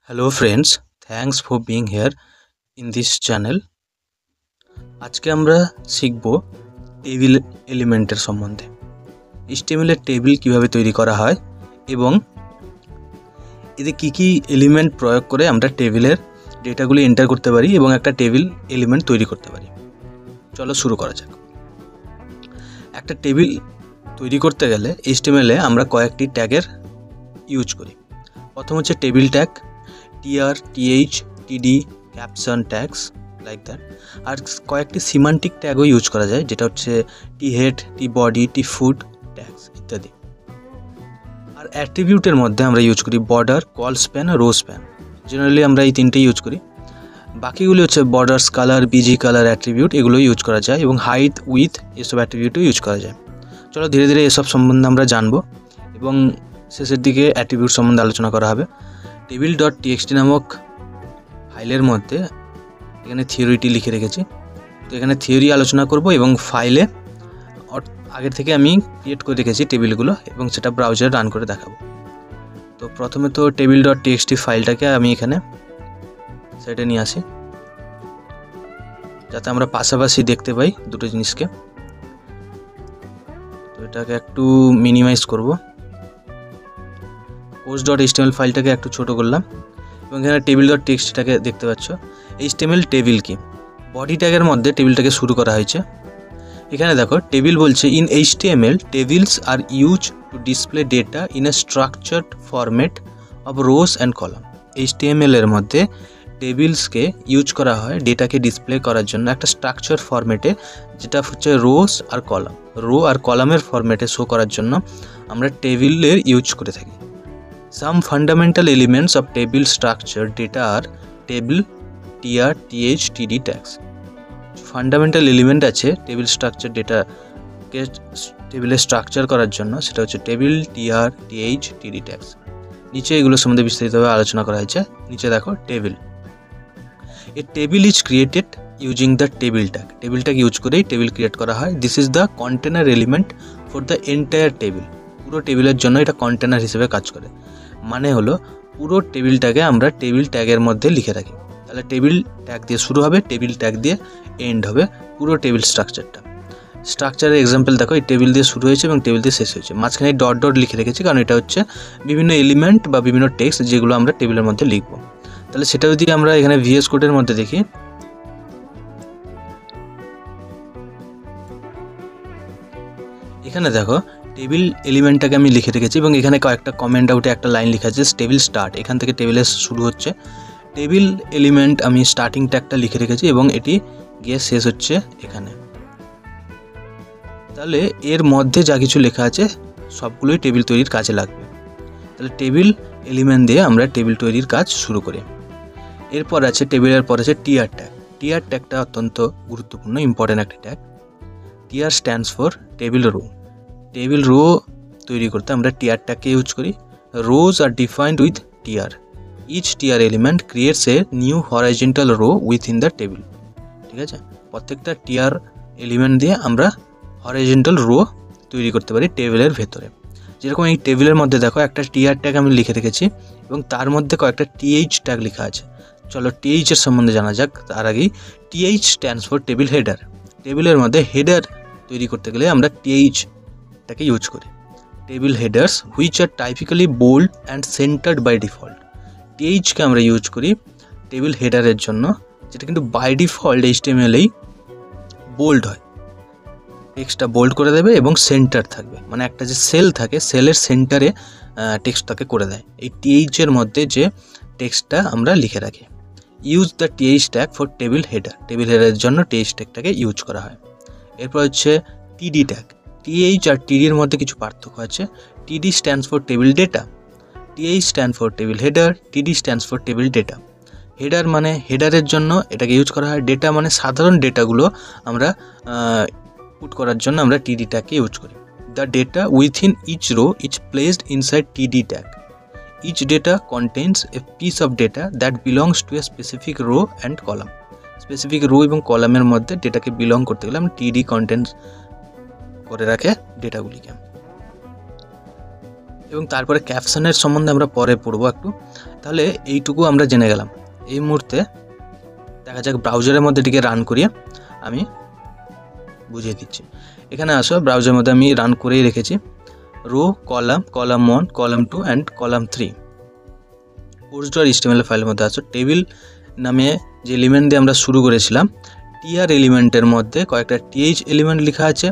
Hello friends, thanks for being here in this channel. আজকে আমরা শিখব টেবিল এলিমেন্টের সম্বন্ধে। HTML এর টেবিল কিভাবে তৈরি করা হয় এবং এতে কি কি এলিমেন্ট প্রয়োগ করে আমরা টেবিলের ডেটাগুলি এন্টার করতে পারি এবং একটা টেবিল এলিমেন্ট তৈরি করতে পারি। চলো শুরু করা যাক। একটা টেবিল তৈরি করতে গেলে HTML এ আমরা কয়েকটি ট্যাগের ইউজ করি। প্রথম হচ্ছে table tag, tr, th, td, caption tags like that. আর কয়েকটি সিমান্টিক ট্যাগও ইউজ করা যায়, যেটা হচ্ছে thead, tbody, tfoot ট্যাগস ইত্যাদি। আর অ্যাট্রিবিউটের মধ্যে আমরা ইউজ করি border, call span, rho span. Generally আমরা এই তিনটেই ইউজ করি। বাকিগুলি হচ্ছে borders, colour, busy colour attribute, এগুলো ইউজ করা যায় এবং হাইট, উইথ এসব অ্যাট্রিবিউটও ইউজ করা যায়। চলো ধীরে ধীরে এসব সম্বন্ধে আমরা জানবো এবং শেষের দিকে অ্যাট্রিবিউট সম্বন্ধে আলোচনা করা হবে। table.txt নামক ফাইলের মধ্যে এখানে থিওরিটি লিখে রেখেছি, তো এখানে থিওরি আলোচনা করব এবং ফাইলে আগের থেকে আমি ক্রিয়েট করে রেখেছি টেবিলগুলো এবং সেটা ব্রাউজারে রান করে দেখাবো। তো প্রথমে তো table.txt ফাইলটাকে আমি এখানে সাইডে নিয়ে আসি, যাতে আমরা পাশাপাশি দেখতে পাই দুটো জিনিসকে। তো এটাকে একটু মিনিমাইজ করব, post.html ফাইলটাকে একটু ছোট করলাম এবং এখানে table.txtটাকে দেখতে পাচ্ছ। HTML টেবিল কি, বডি ট্যাগের মধ্যে টেবিলটাকে শুরু করা হয়েছে। এখানে দেখো টেবিল বলছে in HTML tables are use to display data in a structured format of rows and column. HTML এর মধ্যে টেবিলসকে ইউজ করা হয় ডেটাকে ডিসপ্লে করার জন্য একটা স্ট্রাকচার ফরম্যাটে, যেটা হচ্ছে রোস আর কলাম। রো আর কলামের ফরম্যাটে শো করার জন্য আমরা টেবিলের ইউজ করে থাকি। Some fundamental elements of table structure data are table, tr, th, td tags. Fundamental element আছে টেবিল স্ট্রাকচার ডেটাকে টেবিলে স্ট্রাকচার করার জন্য, সেটা হচ্ছে table, tr, th, td tags। নিচে এগুলো সম্বন্ধে বিস্তারিতভাবে আলোচনা করা হয়েছে। নিচে দেখো table. A table is created using the table tag. Table tag use করেই টেবিল ক্রিয়েট করা হয়। This is the container element for the entire table. পুরো টেবিলের জন্য এটা কন্টেনার হিসেবে কাজ করে। মানে হলো পুরো টেবিলটাকে আমরা টেবিল ট্যাগের মধ্যে লিখে রাখি। তাহলে টেবিল ট্যাগ দিয়ে শুরু হবে, টেবিল ট্যাগ দিয়ে এন্ড হবে পুরো টেবিল স্ট্রাকচারটা। স্ট্রাকচারের এক্সাম্পল দেখো, এই টেবিল দিয়ে শুরু হয়েছে এবং টেবিল দিয়ে শেষ হয়েছে। মাঝখানে ডট ডট লিখে রেখেছি, কারণ এটা হচ্ছে বিভিন্ন এলিমেন্ট বা বিভিন্ন টেক্সট যেগুলো আমরা টেবিলের মধ্যে লিখবো। তাহলে সেটা যদি আমরা এখানে VS কোডের মধ্যে দেখি, এখানে দেখো টেবিল এলিমেন্টটাকে আমি লিখে রেখেছি এবং এখানে কয়েকটা কমেন্ট আউটে একটা লাইন লেখা আছে টেবিল স্টার্ট। এখান থেকে টেবিলের শুরু হচ্ছে। টেবিল এলিমেন্ট আমি স্টার্টিং ট্যাগটা লিখে রেখেছি এবং এটি গিয়ে শেষ হচ্ছে এখানে। তাহলে এর মধ্যে যা কিছু লেখা আছে সবগুলোই টেবিল তৈরির কাজে লাগবে। তাহলে টেবিল এলিমেন্ট দিয়ে আমরা টেবিল তৈরির কাজ শুরু করি। এরপর আছে টেবিলের পর আছে টিআর ট্যাগ। টিআর ট্যাগটা অত্যন্ত গুরুত্বপূর্ণ, ইম্পর্টেন্ট একটা tag. TR stands for table row. Table row তৈরি করতে আমরা টিআর ট্যাগকে ইউজ করি। Rows are defined with TR. Each TR element creates a new horizontal row within the table. ঠিক আছে, প্রত্যেকটা টিআর এলিমেন্ট দিয়ে আমরা হরাইজন্টাল রো তৈরি করতে পারি টেবিলের ভেতরে। যেরকম এই টেবিলের মধ্যে দেখো একটা টিআর ট্যাগ আমি লিখে রেখেছি এবং তার মধ্যে কয়েকটা টিএইচ ট্যাগ লেখা আছে। চলো টিএইচ এর সম্বন্ধে জানা যাক। তার আগেই TH stands for table header. টেবিলের মধ্যে হেডার তৈরি করতে গেলে আমরা টিএইচ টাকে ইউজ করি। Table headers which are typically bold and centered by default. টিএইচকে আমরা ইউজ করি টেবিল হেডারের জন্য, যেটা কিন্তু বাই ডিফল্ট HTML-এই বোল্ড হয়। টেক্সটটা বোল্ড করে দেবে এবং সেন্টার থাকবে, মানে একটা যে সেল থাকে সেলের সেন্টারে টেক্সটটাকে করে দেয়। এই টিএইচের মধ্যে যে টেক্সটটা আমরা লিখে রাখি। Use the TH tag for table header. Table হেডারের জন্য টিএইচ ট্যাগটাকে ইউজ করা হয়। এরপর হচ্ছে টিডি ট্যাগ। টিএইচ আর টিডির মধ্যে কিছু পার্থক্য আছে। TD stands for table data, TH stand for table header, TD stands for table data. Header মানে হেডারের জন্য এটাকে ইউজ করা হয়। ডেটা মানে সাধারণ ডেটাগুলো আমরা পুট করার জন্য আমরা টিডি ট্যাগকে ইউজ করি। The data within each row is placed inside TD tag. Each data contains a piece of data that belongs to a specific row and column. Specific row এবং কলামের মধ্যে ডেটাকে বিলং করতে গেলে আমরা টিডি কন্টেন্টস করে রাখে ডেটাগুলিকে। এবং তারপরে ক্যাপশনের সম্বন্ধে আমরা পরে পড়বো একটু। তাহলে এইটুকু আমরা জেনে গেলাম। এই মুহূর্তে দেখা যাক ব্রাউজারের মধ্যে এটিকে রান করিয়ে আমি বুঝিয়ে দিচ্ছি। এখানে আসো, ব্রাউজারের মধ্যে আমি রান করেই রেখেছি row, column, column 1, column 2 and column 3। course.html ফাইলের মধ্যে আসো। টেবিল নামে যে এলিমেন্ট দিয়ে আমরা শুরু করেছিলাম, টিআর এলিমেন্টের মধ্যে কয়েকটা টিএইচ এলিমেন্ট লেখা আছে,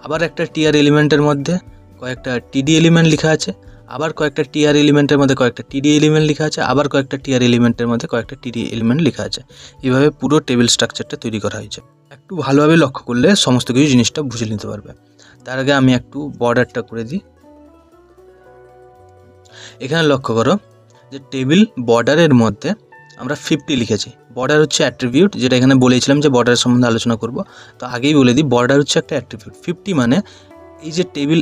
আবার একটা টিআর এলিমেন্টের মধ্যে কয়েকটা টিডি এলিমেন্ট লেখা আছে, আবার কয়েকটা টিআর এলিমেন্টের মধ্যে কয়েকটা টিডি এলিমেন্ট লেখা আছে, আবার কয়েকটা টিআর এলিমেন্টের মধ্যে কয়েকটা টিডি এলিমেন্ট লেখা আছে। এইভাবে পুরো টেবিল স্ট্রাকচারটা তৈরি করা হয়েছে। একটু ভালোভাবে লক্ষ্য করলে সমস্ত কিছু জিনিসটা বুঝে নিতে পারবে। তার আগে আমি একটু বর্ডারটা করে দিই। এখানে লক্ষ্য করো যে টেবিল বর্ডারের মধ্যে আমরা 50 লিখেছি। বর্ডার হচ্ছে অ্যাট্রিবিউট, যেটা এখানে বলেছিলাম যে বর্ডারের সম্বন্ধে আলোচনা করব। তো আগেই বলে দিই, বর্ডার হচ্ছে একটা অ্যাট্রিবিউট। 50 মানে এই যে টেবিল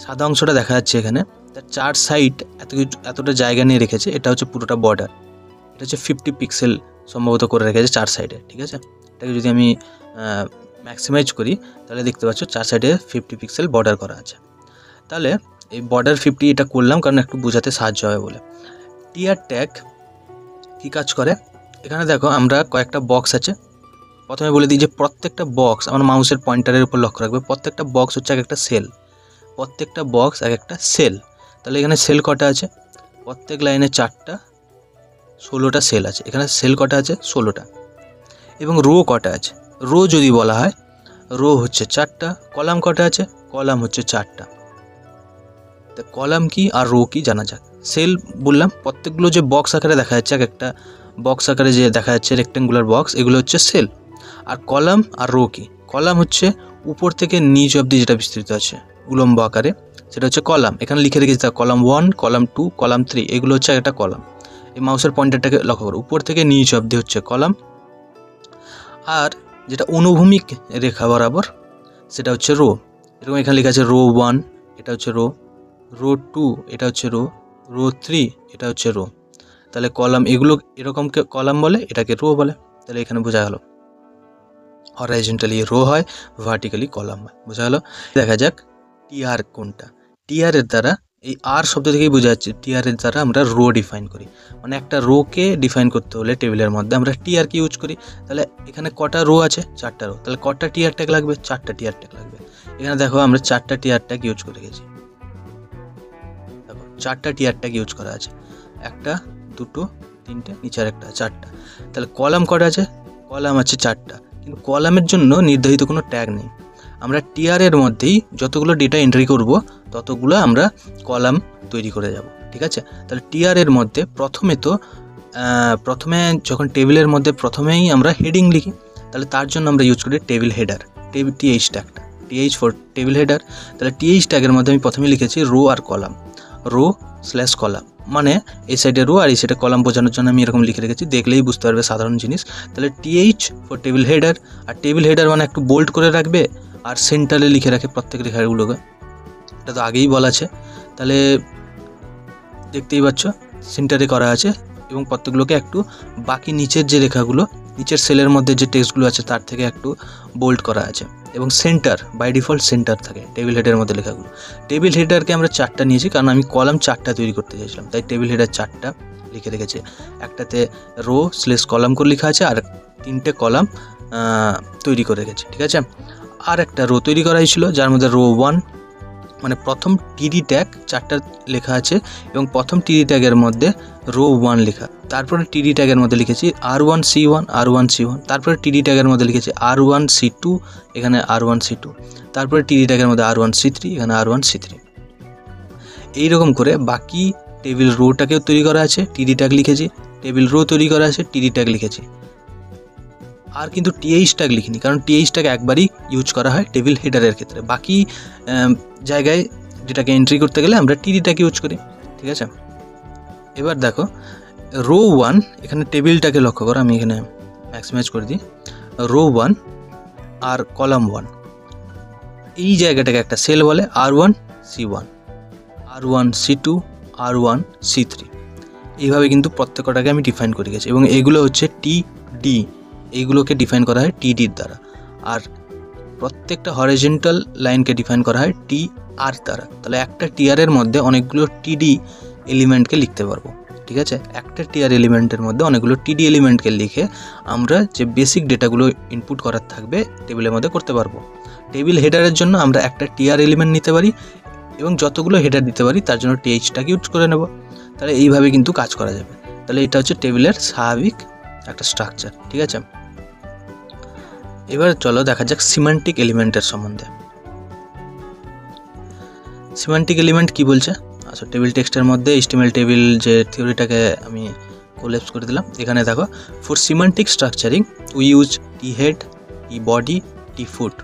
সাদা অংশটা দেখা যাচ্ছে এখানে, তার 4 সাইড এতটা জায়গা নিয়ে রেখেছে, এটা হচ্ছে পুরোটা বর্ডার। এটা হচ্ছে 50 পিক্সেল সম্ভবত করে রেখেছে 4 সাইডে, ঠিক আছে। এটাকে যদি আমি ম্যাক্সিমাইজ করি তাহলে দেখতে পাচ্ছ 4 সাইডে 50 পিক্সেল বর্ডার করা আছে। তাহলে এই বর্ডার 50 এটা করলাম কারণ একটু বোঝাতে সাহায্য হবে বলে। টিআর ট্যাগ কী কাজ করে, এখানে দেখো আমরা কয়েকটা বক্স আছে। প্রথমে বলে দিই যে প্রত্যেকটা বক্স, আমার মাউসের পয়েন্টারের উপর লক্ষ্য রাখবে, প্রত্যেকটা বক্স হচ্ছে এক একটা সেল। প্রত্যেকটা বক্স এক একটা সেল। তাহলে এখানে সেল কটা আছে, প্রত্যেক লাইনে 4টা, 16টা সেল আছে। এখানে সেল কটা আছে, 16টা। এবং রো কটা আছে, রো যদি বলা হয়, রো হচ্ছে 4টা। কলাম কটা আছে, কলাম হচ্ছে 4টা। তো কলাম কি আর রো কি জানা যাক। সেল বললাম, প্রত্যেকগুলো যে বক্স আকারে দেখা যাচ্ছে, এক একটা বক্স আকারে যে দেখা যাচ্ছে রেক্টেঙ্গুলার বক্স, এগুলো হচ্ছে সেল। আর কলাম আর রো কি, কলাম হচ্ছে উপর থেকে নিচ অবধি যেটা বিস্তৃত আছে উলম্ব আকারে, সেটা হচ্ছে কলাম। এখানে লিখে রেখেছি কলাম 1, কলাম 2, কলাম 3, এগুলো হচ্ছে একটা কলাম। এই মাউসের পয়েন্টারটাকে লক্ষ্য করো, উপর থেকে নিচ অবধি হচ্ছে কলাম। আর যেটা অনুভূমিক রেখা বরাবর সেটা হচ্ছে রো। এরকম এখানে লেখা আছে রো 1, এটা হচ্ছে রো, রো 2 এটা হচ্ছে রো, রো 3 এটা হচ্ছে রো। তাহলে কলাম এগুলো এরকমকে কলাম বলে, এটাকে রো বলে। তাহলে এখানে বোঝা গেল হরাইজন্টালি রো হয়, ভার্টিক্যালি কলাম হয়। বোঝা গেল। দেখা যাক টিআর কোনটা। টিআর এর দ্বারা, এই আর শব্দ থেকেই বোঝা যাচ্ছে, টিআর এর দ্বারা আমরা রো ডিফাইন করি। মানে একটা রোকে ডিফাইন করতে হলে টেবিলের মধ্যে আমরা টিআর কে ইউজ করি। তাহলে এখানে কটা রো আছে, 4টা রো। তাহলে কটা টিআর ট্যাগ লাগবে, 4টা টিআর ট্যাগ লাগবে। এখানে দেখো আমরা 4টা টিআর ট্যাগ ইউজ করে গেছি। দেখো 4টা টিআর ট্যাগ ইউজ করা আছে, 1টা 2টো 3টে, নিচে আর একটা, 4টা। তাহলে কলাম কটা আছে, কলাম আছে 4টা। কিন্তু কলামের জন্য নির্ধারিত কোনো ট্যাগ নেই। আমরা টিআর এর মধ্যেই যতগুলো ডেটা এন্ট্রি করব ততগুলো আমরা কলাম তৈরি করে যাব, ঠিক আছে। তাহলে টিআর এর মধ্যে প্রথমে যখন টেবিলের মধ্যে প্রথমেই আমরা হেডিং লিখি, তাহলে তার জন্য আমরা ইউজ করি টেবিল হেডার, টিএইচ ট্যাগটা, টিএইচ ফর টেবিল হেডার। তাহলে টিএইচ ট্যাগের মধ্যে আমি প্রথমে লিখেছি রো আর কলাম, রো স্ল্যাশ কলাম, মানে এই সাইডে রো আর এই সাইডে কলাম বোঝানোর জন্য আমি এরকম লিখে রেখেছি, দেখলেই বুঝতে পারবে সাধারণ জিনিস। তাহলে টিএইচ ফর টেবিল হেডার, আর টেবিল হেডার মানে একটু বোল্ড করে রাখবে আর সেন্টারে লিখে রাখে প্রত্যেক রেখাগুলোকে, এটা তো আগেই বলা আছে। তাহলে দেখতেই পাচ্ছ সেন্টারে করা আছে এবং প্রত্যেকগুলোকে একটু বাকি নিচের যে রেখাগুলো, নিচের সেলের মধ্যে যে টেক্সটগুলো আছে তার থেকে একটু বোল্ড করা আছে। এবং সেন্টার, বাই ডিফল্ট সেন্টার থাকে টেবিল হেডের মধ্যে লেখাগুলো। টেবিল হেডারকে আমরা 4টা নিয়েছি কারণ আমি কলাম 4টা তৈরি করতে চাইছিলাম, তাই টেবিল হেডার 4টা লিখে রেখেছে। একটাতে রো স্ল্যাশ কলাম করে লেখা আছে, আর 3টে কলাম তৈরি করে রেখেছে, ঠিক আছে। আর একটা রো তৈরি করা হয়েছিল যার মধ্যে রো 1 মানে প্রথম টিডি ট্যাগ 4টা লেখা আছে এবং প্রথম টিডি ট্যাগের মধ্যে রো 1 লেখা। তারপরে টিডি ট্যাগের মধ্যে লিখেছি R1C1, R1C1। তারপরে টিডি ট্যাগের মধ্যে লিখেছি R1C2, এখানে R1C2। তারপরে টিডি ট্যাগের মধ্যে R1C3, এখানে R1C3। এইরকম করে বাকি টেবিল রোটাকেও তৈরি করা আছে, টিডি ট্যাগ লিখেছি। টেবিল রো তৈরি করা আছে, টিডি ট্যাগ লিখেছি। আর কিন্তু টিএইচ ট্যাগ লিখিনি, কারণ টিএইচ ট্যাগ একবারই ইউজ করা হয় টেবিল হেডারের ক্ষেত্রে। বাকি জায়গায় যেটাকে এন্ট্রি করতে গেলে আমরা টিডি ট্যাগ ইউজ করি, ঠিক আছে। এবার দেখো রো 1, এখানে টেবিলটাকে লক্ষ্য করো, আমি এখানে ম্যাক্সিমাইজ করে দিই। রো 1 আর কলাম 1, এই জায়গাটাকে একটা সেল বলে R1C1, R1C2, R1C3। এইভাবে কিন্তু প্রত্যেকটাকে আমি ডিফাইন করে গেছি এবং এগুলো হচ্ছে টিডি, এইগুলোকে ডিফাইন করা হয় টিডির দ্বারা। আর প্রত্যেকটা হরিজন্টাল লাইনকে ডিফাইন করা হয় আর দ্বারা। তাহলে একটা টিয়ারের মধ্যে অনেকগুলো টিডি এলিমেন্টকে লিখতে পারবো, ঠিক আছে। একটা টিয়ার এলিমেন্টের মধ্যে অনেকগুলো টিডি এলিমেন্টকে লিখে আমরা যে বেসিক ডেটাগুলো ইনপুট করার থাকবে টেবিলের মধ্যে করতে পারবো। টেবিল হেডারের জন্য আমরা একটা টিয়ার এলিমেন্ট নিতে পারি এবং যতগুলো হেডার দিতে পারি তার জন্য টিএইচটাকে ইউজ করে নেব। তাহলে এইভাবে কিন্তু কাজ করা যাবে। তাহলে এটা হচ্ছে টেবিলের স্বাভাবিক একটা স্ট্রাকচার, ঠিক আছে। এবার চলো দেখা যাক সিমান্টিক এলিমেন্টের সম্বন্ধে। সিমান্টিক এলিমেন্ট কি বলছে? আচ্ছা, টেবিল টেক্সটের মধ্যে HTML টেবিল যে থিওরিটাকে আমি কোল্যাপস করে দিলাম। এখানে দেখো, for semantic structuring we use T head, T body, T foot.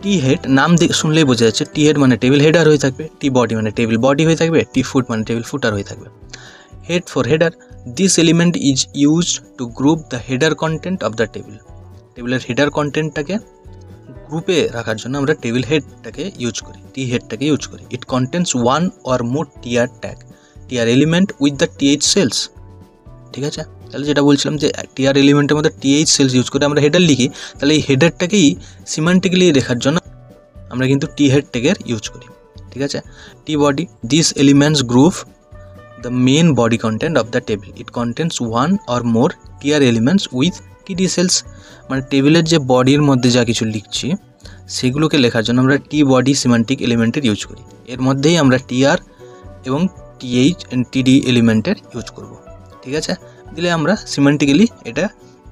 T head নাম শুনলেই বোঝা যাচ্ছে টি হেড মানে টেবিল হেডার হয়ে থাকবে, টি বডি মানে টেবিল বডি হয়ে থাকবে, টি ফুট মানে টেবিল ফুটার হয়ে থাকবে। Head for header, this element is used to group the header content of the table. টেবিলের হেডার কন্টেন্টটাকে গ্রুপে রাখার জন্য আমরা টেবিল হেডটাকে ইউজ করি, টি হেডটাকে ইউজ করি। It contains one or more TR tag, TR element with the TH cells, ঠিক আছে। তাহলে যেটা বলছিলাম যে টিয়ার এলিমেন্টের মধ্যে টিএইচ সেলস ইউজ করে আমরা হেডার লিখি, তাহলে এই হেডারটাকেই সিমান্টিক্যালি লেখার জন্য আমরা কিন্তু টি হেড ট্যাগের ইউজ করি, ঠিক আছে। T body, this elements group the main body content of the table. It contains one or more TR elements with TD cells, মানে টেবিলের যে বডির মধ্যে যা কিছু লিখছি সেগুলোকে লেখার জন্য আমরা টি বডি সিমান্টিক এলিমেন্টের ইউজ করি। এর মধ্যেই আমরা টিআর এবং টিএইচ টিডি এলিমেন্টের ইউজ করব, ঠিক আছে। দিলে আমরা সিমান্টিক্যালি এটা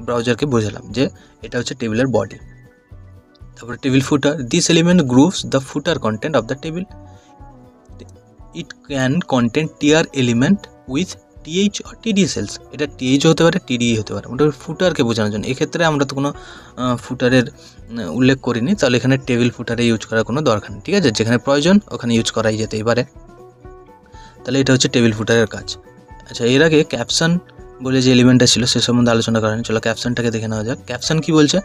ব্রাউজারকে বোঝালাম যে এটা হচ্ছে টেবিলের বডি। তারপরে table footer, this element groups the footer content of the table. It can content TR element with TH or TD cells. এটা টিএইচ হতে পারে, টিডি হতে পারে, মোটামুটি ফুটারকে বোঝানোর জন্য। এক্ষেত্রে আমরা তো কোনো ফুটারের উল্লেখ করিনি, তাহলে এখানে টেবিল ফুটারে ইউজ করার কোনো দরকার নেই, ঠিক আছে। যেখানে প্রয়োজন ওখানে ইউজ করাই যেতেই পারে। তাহলে এটা হচ্ছে টেবিল ফুটারের কাজ। আচ্ছা, এর আগে ক্যাপশন বলে যে এলিমেন্টটা ছিল সে সম্বন্ধে আলোচনা করা হয়নি। চলো ক্যাপশনটাকে দেখে নেওয়া যাক। ক্যাপশন কি বলছে?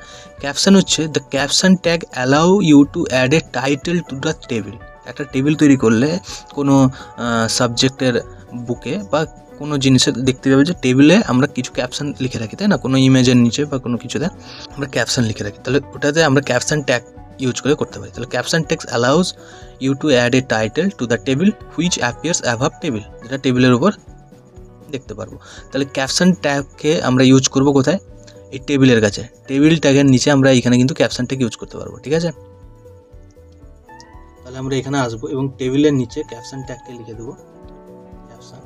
ক্যাপশন হচ্ছে the caption tag allow you to add a title to the table. একটা টেবিল তৈরি করলে কোনো সাবজেক্টের বুকে বা কোনো জিনিসের দেখতে পাবে যে টেবিলে আমরা কিছু ক্যাপশন লিখে রাখি, তাই না? কোনো ইমেজের নিচে বা কোনো কিছুতে আমরা ক্যাপশন লিখে রাখি, তাহলে ওটাতে আমরা ক্যাপশন ট্যাগ ইউজ করে করতে পারি। তাহলে caption tag allows you to add a title to the table which appears above table, যেটা টেবিলের উপর দেখতে পারবো। তাহলে ক্যাপশন ট্যাগকে আমরা ইউজ করব কোথায়? এই টেবিলের কাছে। টেবিল ট্যাগের নিচে আমরা এখানে কিন্তু ক্যাপশন ট্যাগ ইউজ করতে পারবো, ঠিক আছে। তাহলে আমরা এখানে আসবো এবং টেবিলের নিচে ক্যাপশন ট্যাগকে লিখে দেবো ক্যাপশন।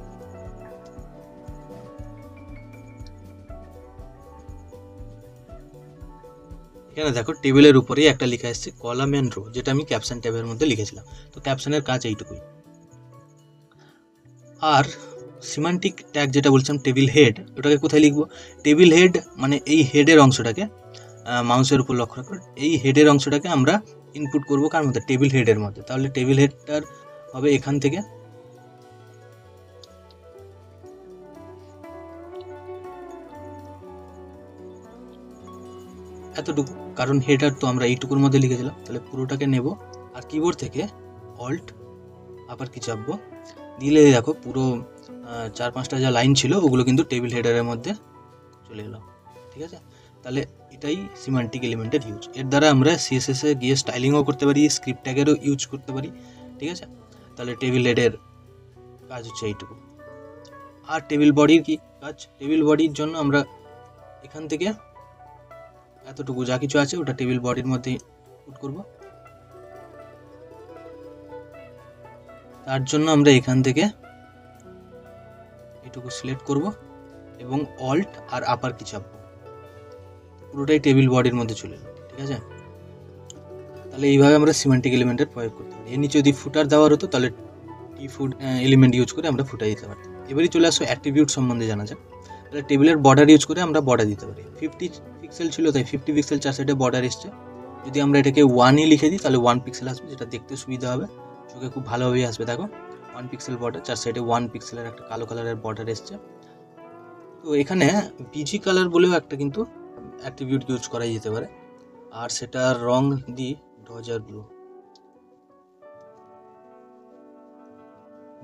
এখানে দেখো টেবিলের উপরেই একটা লেখা এসেছে কলাম এন্ড রো, যেটা আমি ক্যাপশন ট্যাবের মধ্যে লিখেছিলাম। তো ক্যাপশনের কাজ এইটুকুই। আর সিমান্টিক ট্যাগ যেটা বলছিলাম টেবিল হেড, ওটাকে কোথায় লিখবো? টেবিল হেড মানে এই হেডের অংশটাকে, মাউসের উপর লক্ষ্য রাখো, এই হেডের অংশটাকে আমরা ইনপুট করবো কার মধ্যে? টেবিল হেডের মধ্যে। তাহলে টেবিল হেডটার হবে এখান থেকে এতটুকু, কারণ হেডার তো আমরা এইটুকুর মধ্যে লিখেছিলাম। তাহলে পুরোটাকে নেব আর কিবোর্ড থেকে অল্ট আবার কি চাপবো, দিলে দেখো পুরো 4-5টা যা লাইন ছিল ওগুলো কিন্তু টেবিল হেডারের মধ্যে চলে এলো, ঠিক আছে। তাহলে এটাই সিমান্টিক এলিমেন্টের ইউজ। এর দ্বারা আমরা সিএসএস এ গিয়ে স্টাইলিংও করতে পারি, স্ক্রিপ্ট ট্যাগেরও ইউজ করতে পারি, ঠিক আছে। তাহলে টেবিল হেডের কাজ হচ্ছে এইটুকু। আর টেবিল বডির কি কাজ? টেবিল বডির জন্য আমরা এখান থেকে এতটুকু যা কিছু আছে ওটা টেবিল বডির মধ্যে পুট করব। তার জন্য আমরা এখান থেকে এটুকু সিলেক্ট করব এবং অল্ট আর আপার কি চাপবো, পুরোটাই টেবিল বডির মধ্যে চলে এলো, ঠিক আছে। তাহলে এইভাবে আমরা সিমান্টিক এলিমেন্টের প্রয়োগ করতে পারি। এর নিচে যদি ফুটার দেওয়ার হতো তাহলে টি ফুট এলিমেন্ট ইউজ করে আমরা ফুটাই দিতে পারতাম। এবারই চলে আসো অ্যাট্রিবিউট সম্বন্ধে জানা যাক। তাহলে টেবিলের বর্ডার ইউজ করে আমরা বর্ডার দিতে পারি। 50 পিক্সেল ছিল তাই 50 পিক্সেল 4 সাইডে বর্ডার এসছে। যদি আমরা এটাকে 1 লিখে দিই তাহলে 1 পিক্সেল আসবে, যেটা দেখতে সুবিধা হবে, চোখে খুব ভালোভাবেই আসবে। দেখো 1 পিক্সেল বর্ডার, 4 সাইডে 1 পিক্সেলের একটা কালো কালারের বর্ডার এসছে। তো এখানে বিজি কালার বলেও একটা কিন্তু অ্যাট্রিবিউট ইউজ করা যেতে পারে, আর সেটা রং দিই ডজার ব্লু।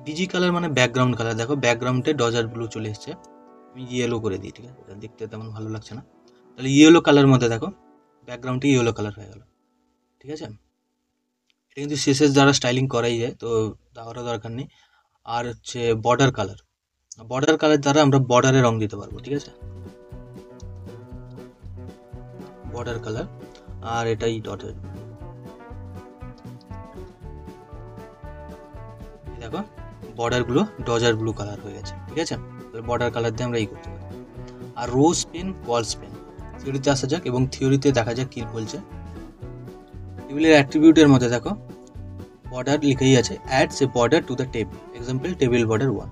বিজি কালার মানে ব্যাকগ্রাউন্ড কালার। দেখো ব্যাকগ্রাউন্ডে ডজার ব্লু চলে এসছে, আমি ইয়েলো করে দিই, ঠিক আছে। এটা দেখতে তেমন ভালো লাগছে না, তাহলে ইয়েলো কালার মধ্যে দেখো ব্যাকগ্রাউন্ডটি ইয়েলো কালার হয়ে গেল, ঠিক আছে। এটা কিন্তু CSS দ্বারা স্টাইলিং করাই যায়, তো দেওয়ারও দরকার নেই। আর হচ্ছে বর্ডার কালার দ্বারা আমরা বর্ডারে রং দিতে পারবো, ঠিক আছে, বর্ডার কালার। আর এটাই ডটের, দেখো বর্ডারগুলো ডজার ব্লু কালার হয়ে গেছে, ঠিক আছে। তাহলে বর্ডার কালার দিয়ে আমরা করতে পারি। আর রোজ পেন, কলস পেন, থিওরিতে আসা যাক এবং থিওরিতে দেখা যাক কি বলছে। টেবিলের অ্যাট্রিবিউটের মধ্যে দেখো বর্ডার লিখেই আছে, ads A border two the table, example table border 1,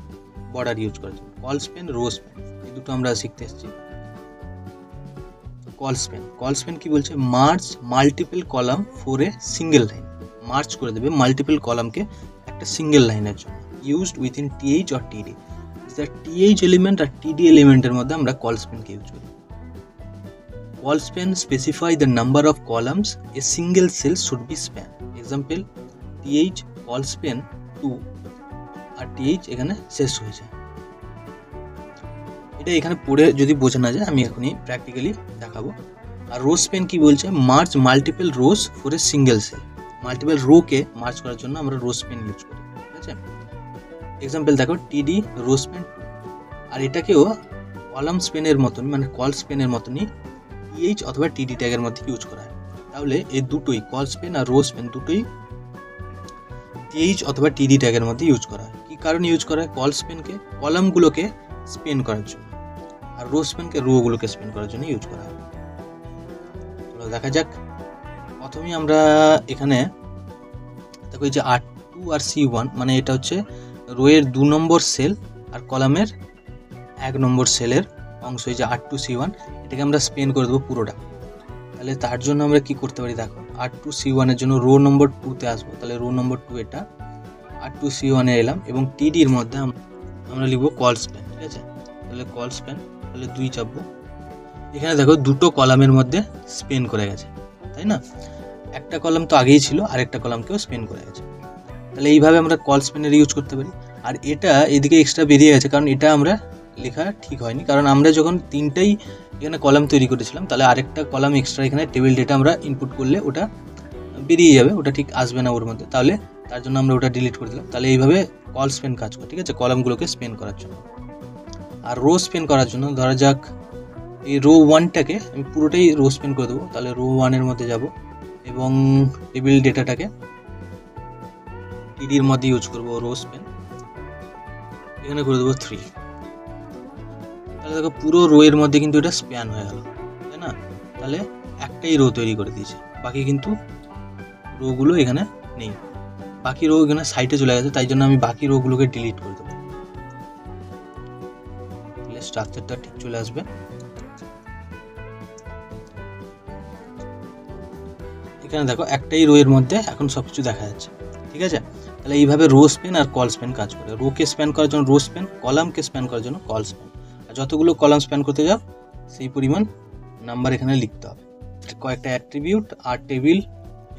border use করার জন্য। কলস পেন, রোজ পেন, এই দুটো আমরা শিখতে এসেছি। কলস পেন কি বলছে, merge multiple column for a single line, merge করে দেবে মাল্টিপল কলামকে একটা সিঙ্গেল লাইনের জন্য। Used within TH or TD, TH element আর TD এলিমেন্টের মধ্যে আমরা কলস পেনকে ইউজ করি। Colspan specify the number of columns a single cell should be span, example TH colspan 2 আর TH এখানে শেষ হয়েছে। এটা এখানে পড়ে যদি বোঝা না যায় আমি এখনই প্র্যাকটিক্যালি দেখাবো। আর রোজ পেন কি বলছে, merge multiple rows for a single cell, multiple রোকে মার্জ করার জন্য আমরা রোজ পেন ইউজ করি, ঠিক আছে। এক্সাম্পল দেখো TD রোজ পেন 2, আর এটাকেও কলাম স্পেনের মতন মানে কলস পেনের মতনই TH অথবা TD ট্যাগের মধ্যে ইউজ করা হয়। তাহলে এই দুটোই কলস পেন আর রোজ পেন দুটোই TH অথবা TD ট্যাগের মধ্যে ইউজ করা হয়। কি কারণে ইউজ করা হয়, কলস পেনকে কলামগুলোকে স্পেন করার জন্য, আর রোজ পেনকে রোগুলোকে স্পেন করার জন্য ইউজ করা হয়। দেখা যাক, প্রথমেই আমরা এখানে দেখো এই যে R2 আর C1 মানে এটা হচ্ছে রোয়ের 2 নম্বর সেল আর কলামের 1 নম্বর সেলের অংশ, এই যে R2 C1 এটাকে আমরা স্পেন করে দেবো পুরোটা। তাহলে তার জন্য আমরা কি করতে পারি, দেখো R2 C1 এর জন্য রো নম্বর 2 তে আসবো, তাহলে রো নম্বর 2 এটা R2 C1 এ এলাম এবং TD এর মধ্যে আমরা লিখবো কলস পেন, ঠিক আছে। তাহলে কলস পেন, তাহলে 2 চাপবো। এখানে দেখো দুটো কলামের মধ্যে স্পেন করে গেছে, তাই না, একটা কলাম তো আগেই ছিল আর একটা কলামকেও স্পেন করে গেছে। তাহলে এইভাবে আমরা কলস পেনের ইউজ করতে পারি। আর এটা এদিকে এক্সট্রা বেরিয়ে গেছে, কারণ এটা আমরা লেখা ঠিক হয়নি, কারণ আমরা যখন তিনটাই এখানে কলাম তৈরি করেছিলাম তাহলে আরেকটা কলাম এক্সট্রা এখানে টেবিল ডেটা আমরা ইনপুট করলে ওটা বেরিয়ে যাবে, ওটা ঠিক আসবে না ওর মধ্যে, তাহলে তার জন্য আমরা ওটা ডিলিট করে দিলাম। তাহলে এইভাবে কল স্পেন কাজ করে, ঠিক আছে, কলামগুলোকে স্পেন করার জন্য। আর রো স্পেন করার জন্য ধরা যাক এই রো 1টাকে আমি পুরোটাই রো স্পেন করে দেবো, তাহলে রো 1 এর মধ্যে যাব এবং টেবিল ডেটাটাকে TD এর মধ্যে ইউজ করবো রো স্পেন, এখানে করে দেবো 3। তাহলে দেখো পুরো রো এর মধ্যে কিন্তু এটা স্প্যান হয়ে গেল, তাই না। তাহলে একটাই রো তৈরি করে দিয়েছে, বাকি কিন্তু রোগুলো এখানে নেই, বাকি রো এখানে সাইডে চলে গেছে, তাই জন্য আমি বাকি রোগুলোকে ডিলিট করে দেবো, তাহলে স্ট্রাকচারটা ঠিক চলে আসবে। এখানে দেখো একটাই রো এর মধ্যে এখন সবকিছু দেখা যাচ্ছে, ঠিক আছে। তাহলে এইভাবে রো স্পেন আর কল স্পেন কাজ করে, রোকে স্প্যান করার জন্য রো স্পেন, কলামকে স্প্যান করার জন্য কল স্পেন। আর যতগুলো কলাম স্প্যান করতে যাও সেই পরিমাণ নাম্বার এখানে লিখতে হবে। কয়েকটা অ্যাট্রিবিউট আর টেবিল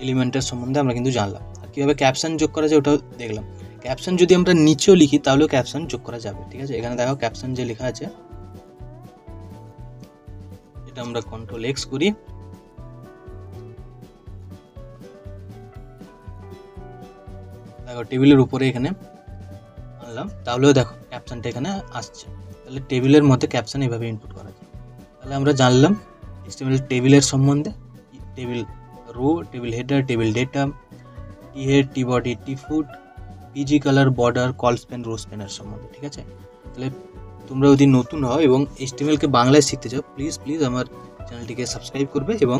এলিমেন্টের সম্বন্ধে আমরা কিন্তু জানলাম। আর কীভাবে ক্যাপশন যোগ করা যায় ওটাও দেখলাম। ক্যাপশন যদি আমরা নিচেও লিখি তাহলেও ক্যাপশন যোগ করা যাবে, ঠিক আছে। এখানে দেখো ক্যাপশন যে লেখা আছে, এটা আমরা Ctrl+X করি, দেখো টেবিলের উপরে এখানে আনলাম, তাহলেও দেখো ক্যাপশনটা এখানে আসছে। তাহলে টেবিলের মধ্যে ক্যাপশন এইভাবে ইনপুট করা যায়। তাহলে আমরা জানলাম HTML টেবিলের সম্বন্ধে, table row, table header, table data, T head, T body, T foot, PG colour, border, colspan, রো স্পেনের সম্বন্ধে, ঠিক আছে। তাহলে তোমরা যদি নতুন হও এবং HTMLকে বাংলায় শিখতে চাও প্লিজ আমার চ্যানেলটিকে সাবস্ক্রাইব করবে এবং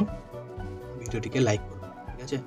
ভিডিওটিকে লাইক করবে, ঠিক আছে।